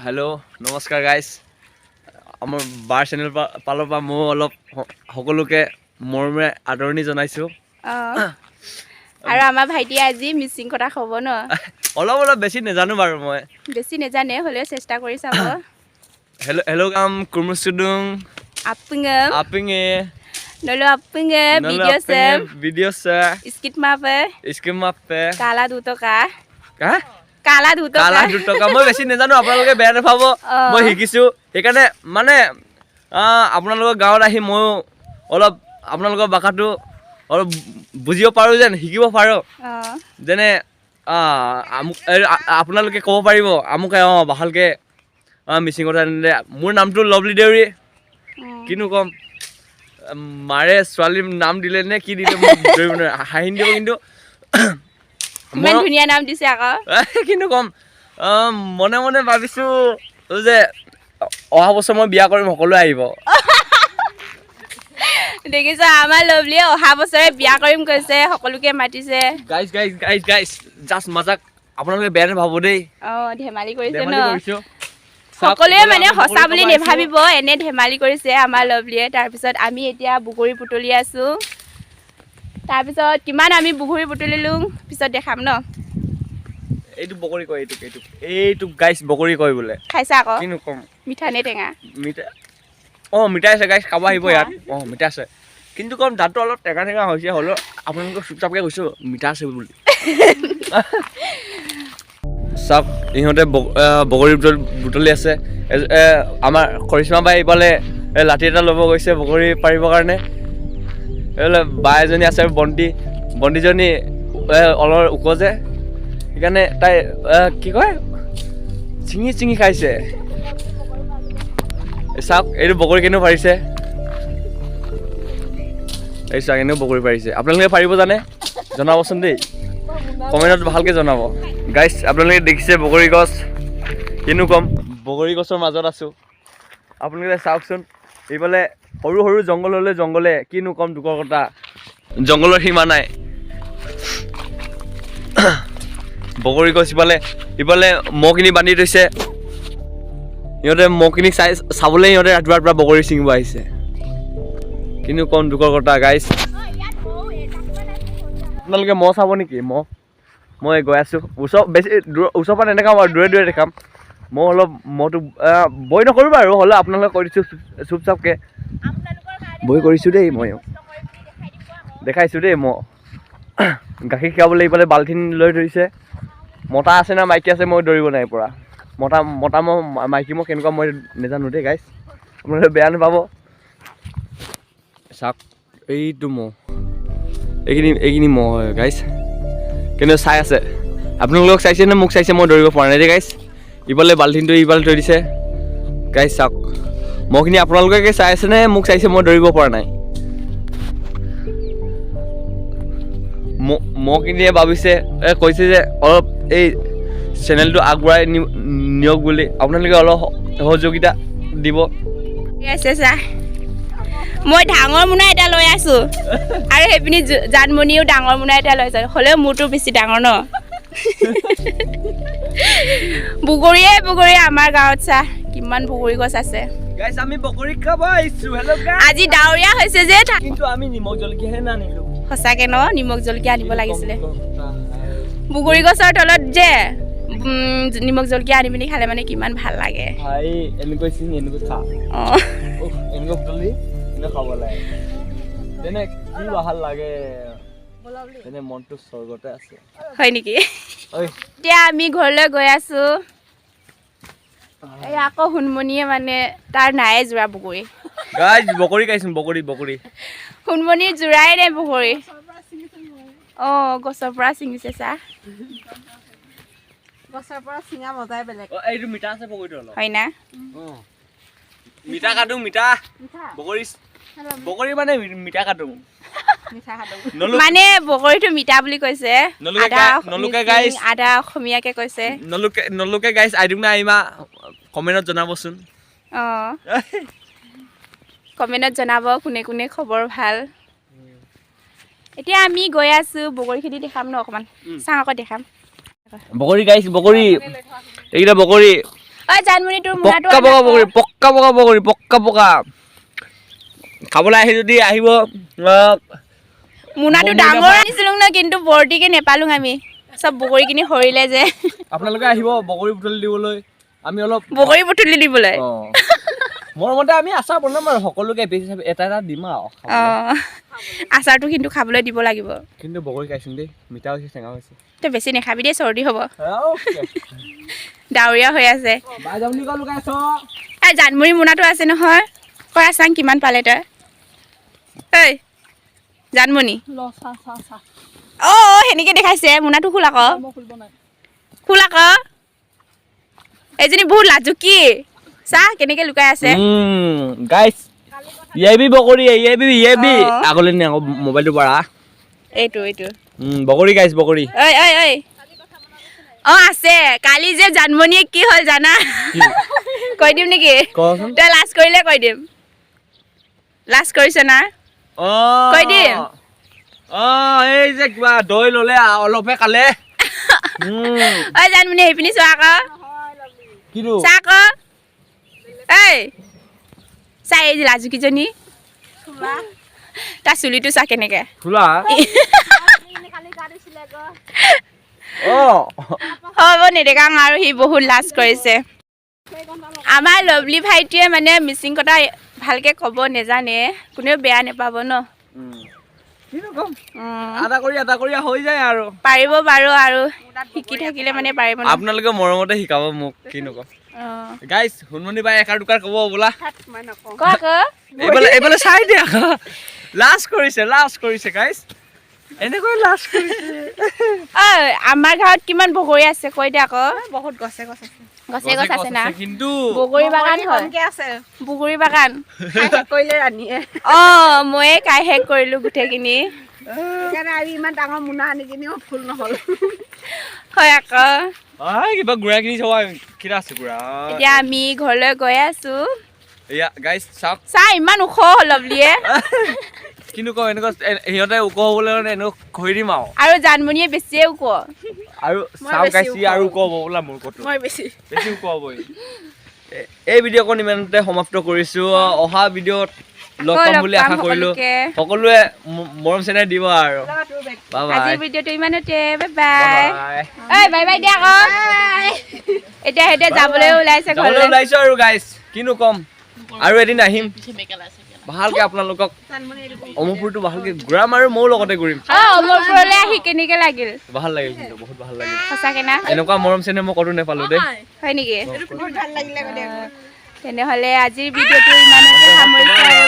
hello नमस्कार guys आमार बार channel पाলৰ পৰা মই অলপ সকলোকে মৰমে আদৰণি জনাইছো আৰু আমাৰ ভাইটি আজি মিচিং কথা খব ন অলপ বেছি নেজানো বাৰু মই বেছি নেজানে হলেও চেষ্টা কৰি চাব हेलो हेलो काम कुर्मुसुदुं apenge nolo apenge video se skit mape kala dutoka কালা দুটকা মই বেছি নেজানো আপোনালোকে বেয়া নাপাব মই শিকিছো সেইকাৰণে মানে আপোনালোকৰ গাঁৱত আহি মই অলপ আপোনালোকৰ ভাষাটো অলপ বুজিব পাৰো যেন শিকিব পাৰো যেনে আপোনালোকে ক'ব পাৰিব আমুকে ভালকে মিচিং কথা মোৰ নামটো লভলি দেউৰী কিনো কম মাৰে ছোৱালীৰ নাম দিলে নে কি দিলে মই ধৰিব নোৱাৰো হাঁহি দিব কিন্তু ইমান ধুনীয়া নাম দিছে আকৌ কিন্তু কম মনে মনে ভাবিছো যে অহা বছৰ মই বিয়া কৰিম সকলো আহিব দেখিছা আমাৰ লভলি অহা বছৰে বিয়া কৰিম কৈছে সকলোকে মাতিছে গাইস জাস্ট মজাক আপোনালোকে বেয়া নাভাবো দেই ধেমালি কৰিছে ন সকলোৱে মানে হসা বুলি নেভাবিব এনে ধেমালি কৰিছে আমাৰ লভলিয়ে তাৰ পিছত আমি এতিয়া বুগৰি পুতলি আছো তাৰ পিছত কিমান আমি বুগৰি পুতলিলো পিছত দেখাম ন এইটো বগৰী কয় এইটো গাইস বগৰী কয় বোলে খাইছা আকৌ কিনো কম মিঠা নে টেঙা মিঠা আছে গাইস খাব আহিব ইয়াত মিঠা আছে কিন্তু কম দাঁতটো অলপ টেঙা হৈছে হলো আপোনালোকক চুপচাপকে কৈছো মিঠা আছে বুলি সব ইহঁতে বগৰী বুটলি আছে আমাৰ কৰিশ্মা বাই ইফালে লাঠি এটা ল'ব গৈছে বগৰী পাৰিবৰ কাৰণে বাই এজনী আছে বন্তিজনী অলপ ওখ যে সেইকাৰণে তাই কি কয় চিঙি খাইছে চাওক এইটো বগৰী কেনেও পাৰিছে এই চাওক এনেও বগৰী পাৰিছে আপোনালোকে পাৰিব জানে জনাবচোন দেই কমেণ্টত ভালকৈ জনাব গাইছ আপোনালোকে দেখিছে বগৰী গছ কিনো কম বগৰী গছৰ মাজত আছোঁ আপোনালোকে চাওকচোন এইফালে সৰু সৰু জংঘলে কিনো কম দুখৰ কথা জংঘলৰ সীমা নাই বগৰী গছ ইফালে মহখিনি বান্ধি থৈছে সিহঁতে মহখিনিক চাবলৈ সিহঁতে ৰাতিপুৱাৰ পৰা বগৰী ছিঙিব আহিছে কিনো কম দুখৰ কথা গাইছ আপোনালোকে মহ চাব নেকি মই গৈ আছোঁ ওচৰৰ পৰা নেদেখাম আৰু দূৰে দেখাম মই অলপ মহটো বই নকৰোঁ বাৰু হ'লেও আপোনালোকে কৈ দিছোঁ চুপচাপকৈ বই কৰিছোঁ দেই মই দেখাইছোঁ দেই মই গাখীৰ খীৰাবলৈ এইফালে বাল্টিন লৈ ধৰিছে মতা আছে না মাইকী আছে মই ধৰিব নাই পৰা মতা মই মাইকী মই কেনেকুৱা মই নেজানো দেই গাইছ আপোনালোকে বেয়া নাপাব চাওক এইটো মহ এইখিনি মহ হয় গাইছ কিন্তু চাই আছে আপোনালোকক চাইছে নে মোক চাইছে মই ধৰিব পৰা নাই দেই গাইছ ইফালে বাল্টিনটো ইফালে থৈ দিছে গাইছ চাওক মহখিনি আপোনালোকে চাই আছে নে মোক চাইছে মই ধৰিব পৰা নাই মহখিনিয়ে ভাবিছে কৈছে যে অলপ এই চেনেলটো আগবঢ়াই নিয়ক বুলি আপোনালোকে অলপ সহযোগিতা দিব মই ডাঙৰ মোনা এটা লৈ আছো আৰু সেইপিনি জানমণিও ডাঙৰ মোনা এটা লৈছে হ'লেও মোৰটো বেছি ডাঙৰ ন বগৰী আমাৰ গাঁৱত চাহ কিমান বগৰী গছ আছে গাইস আমি বগৰী খাব আহিছো হেল্ল গাইস আজি ডাৱৰীয়া হৈছে যে কিন্তু আমি নিমখ জলকীয়াহে নানিলো সঁচাকে ন নিমখ জলকীয়া আনিব লাগিছিলে বগৰী গছৰ তলত যে নিমখ জলকীয়া আনি পিনি খালে মানে কিমান ভাল লাগে ভাই এনেকৈ চিনি এনেকৈ খা এনেকৈ পুতলি এনে খাব লাগে তেনে কি ভাল লাগে তেনে মনটো স্বৰ্গতে আছে হয় নেকি এতিয়া আমি ঘৰলৈ গৈ আছো এই আকৌ হুনমনিয়ে মানে তাৰ নাই জোৰা বগৰী গাইজ বগৰী খাইছোন বগৰী হুনমনিৰ জোৰাই নাই বগৰী গছৰ পৰা ছিঙিছে চা গছৰ পৰা ছিঙা মজাই বেলেগ এইটো মিঠা আছে বগৰীটো অলপ হয় না মিঠা কাটো মিঠা বগৰী মানে মিঠা কাটো মানে বগৰীটো মিঠা বুলি কৈছে আদা অসমীয়াকে কৈছে নলুকে গাইছ আইডিং না আহিমা কমেণ্টত জনাবচোন কমেণ্টত জনাব কোনে কোনে খবৰ ভাল এতিয়া আমি গৈ আছো বগৰীখিনি দেখাম ন অকণমান চাওঁ আকৌ দেখাম বগৰী গাইছ বগৰী এইকেইটা বগৰী ঐ জানমণি তোৰ মুনাটো পক্কা পকা খাবলৈ আহি যদি আহিব মুনাটো ডাঙৰ আনিছিলো ন কিন্তু বৰ্তিকে নেপালো আমি চব বগৰী কিনি সৰিলে যে আপোনালোকে আহিব বগৰী বুটলি দিবলৈ আমি অলপ বগৰী বুটলি দিবলৈ মোৰ মতে আমি আচাৰ বনাম আৰু সকলোকে এটা দিম আৰু আচাৰটো কিন্তু খাবলৈ দিব লাগিব কিন্তু বগৰী খাইছোন দেই মিঠা হৈছে টেঙা হৈছে তই বেছি নেখাবি দেই চৰ্দি হ'ব ডাৱৰীয়া হৈ আছে এই জানমণি মুনাটো আছে নহয় কৰা চাং কিমান পালে তই ঐ জানমণি সেনেকে দেখাইছে মুনাটো খোল আকৌ এইজনী বহুত লাজুকী চা কেনেকে লুকাই আছে গাইস ইয়েবি বগৰী ইয়েবি আগলৈ নে মোবাইলটো পৰা এইটো বগৰী গাইস বগৰী ঐ আছে কালি যে জানমণিয়ে কি হ'ল জানা কৈ দিম নেকি তই লাজ কৰিলে কৈ দিম লাজ কৰিছ না কৈ দিম এই যে কিবা দৈ ললে অলপহে কালে ঐ জানমণি সেইপিনি চোৱা আকৌ কিনো চা আকৌ এই চাই এই লাজুকীজনী তাৰ চুলিটো চা কেনেকে খোলা হ'ব নেদেখাং আৰু সি বহুত লাজ কৰিছে আমাৰ লভলি ভাইটিয়ে মানে মিচিং কথা ভালকে ক'ব নেজানে কোনেও বেয়া নেপাব ন আদা কৰি হৈ যায় আৰু পাৰিব বাৰু আৰু শিকি থাকিলে মানে পাৰিব ন আপোনালোকে মৰমতে শিকাব মোক কিনো কম গাইস হুনমনি বাই একাৰ দুকাৰ ক'ব বোলা এইফালে চাই দিয়া লাজ কৰিছে গাইস এনেকৈ লাজ কৰিছে আমাৰ ঘৰত কিমান বগৰী আছে কৈ দে আকৌ বহুত গছে গছ আছে না কিন্তু বগৰী বাগান হয় আছে বগৰী বাগান কৰিলে ৰাণীয়ে ময়ে কাই শেষ কৰিলো গোটেইখিনি সেইকাৰণে আমি ইমান ডাঙৰ মোনা আনি কিনিও ফুল নহ'ল হয় আকৌ কিবা গুড়া কিনি চাব কিনা আছে গুড়া এতিয়া আমি ঘৰলৈ গৈ আছো এয়া গাইস চাওক চা ইমান ওখ লভলিয়ে কিন্তু কওঁ এনেকুৱা সিহঁতে ওখ হ'বলৈ মানে এনেকুৱা খৰি দিম আৰু জানমণিয়ে বেছিয়ে ওখ আৰু চাওক গাইস আৰু ওখ হ'ব বোলা মোৰ কটো মই বেছি ওখ হ'ব এই ভিডিঅ'খন ইমানতে সমাপ্ত কৰিছো অহা ভিডিঅ'ত লগ পাম বুলি আশা কৰিলো সকলোৱে মৰম চেনেহ দিব আৰু বাই বাই আজিৰ ভিডিঅ'টো ইমানতে বাই বাই বাই দিয়া আকৌ এতিয়া হেতে যাবলৈ ওলাইছে ঘৰলৈ ওলাইছো আৰু গাইস কিনো কম আৰু এদিন আহিম ভালকে আপোনালোকক অমৰপুৰটো ভালকে ঘূৰাম আৰু ময়ো লগতে ঘূৰিম অমৰপুৰলৈ আহি কেনেকে লাগিল ভাল লাগিল কিন্তু বহুত ভাল লাগিল সঁচাকে না এনেকুৱা মৰম চেনেহ মই কতো নেপালো দেই হয় নেকি বহুত ভাল লাগিলে তেনেহ'লে আজিৰ ভিডিঅ'টো ইমানতে সামৰিছো